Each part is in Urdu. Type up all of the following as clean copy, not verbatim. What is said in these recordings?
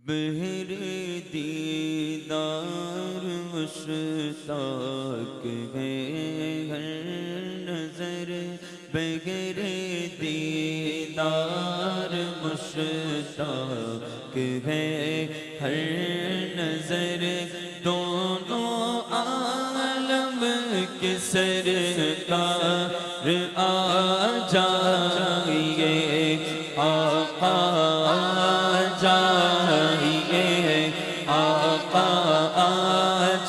بہر دیدار مشتاق ہے ہر نظر، بغیر دیدار مشتاق ہے ہر نظر، دونوں عالم کے سرکار آ جائیے، آقا آ جائیے، آقا آ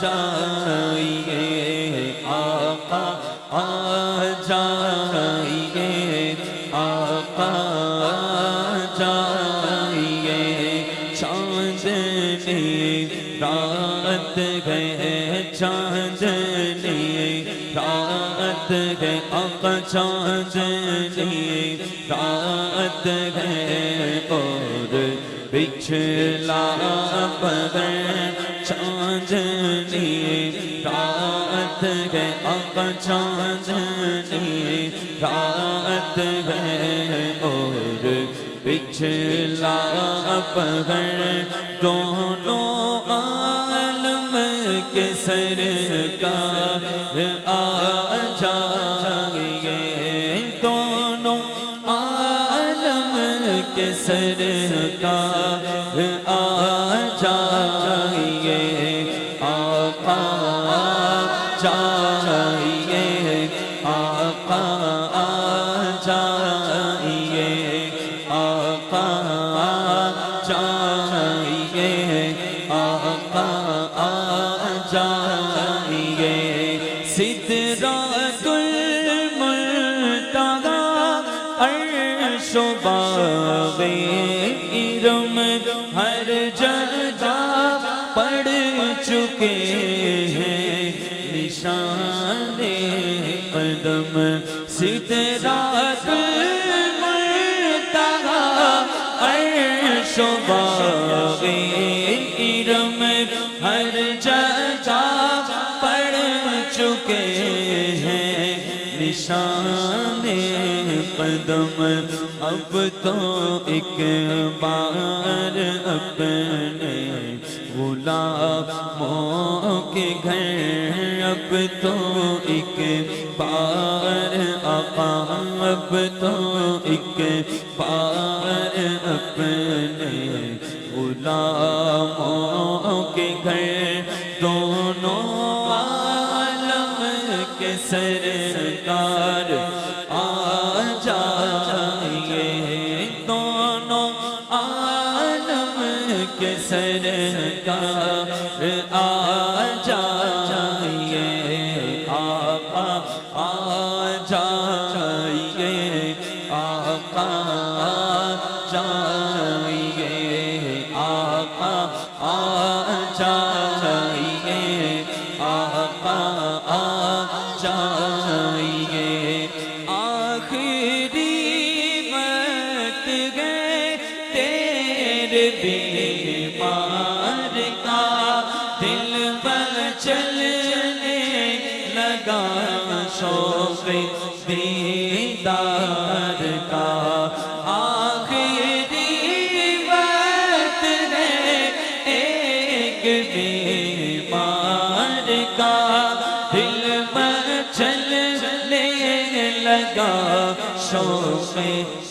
جائیے، آقا آ جائیے، آقا آ جائیے، چاندنی رات ہے، چاندنی رات ہے، آقا چاندنی رات ہے، اور بچھلا بدر چاندنی رات ہے، آقا چاندنی رات ہے، اور بچھلا بدر دونوں عالم کے سرکار آ جائیے، دونوں عالم کے سرکار آ جائیے، آقا آ جائیے، آقا آ جائیے، آقا آ جائیے، آقا آ جائیے، سدرۃ المنتہا عرش و باغ ارم ہر جگہ پڑ چکے ہیں نشان قدم، سدرۃ المنتہا عرش و باغ ارم ہر جگہ پڑ چکے ہیں نشان قدم، اب تو ایک بار اپنے غلاموں کے گھر، اب تو ایک بار آقا، اب تو ایک بار اپنے غلاموں کے گھر، دونوں عالم کے سرکار آ جائیے، دونوں عالم کے سرکار آ جائیے، آقا آ جائیے، آقا آ جائیے، آقا آ جائیے، آقا آ جائیے، آخری وقت گئے تیرے بیمار کا، دل چلنے لگا شوق دیدار کا، آخری وقت ہے ایک بیمار کا، دل چلنے لگا شوق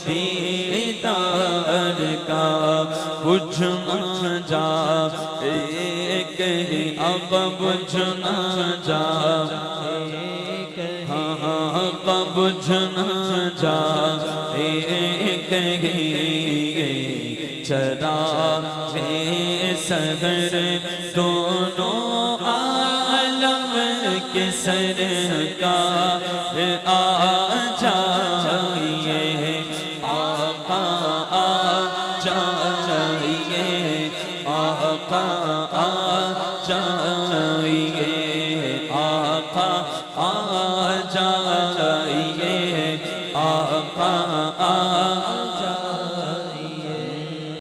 دیدار کا، بجھ نہ جا ایک ہی اب بجھ نہ جا، ہاں بجھ نہ جا ایک ہی چراغ سحر، دونوں عالم کے سرکار آ جائیے، آقا آ جائیے، آقا آ جائیے۔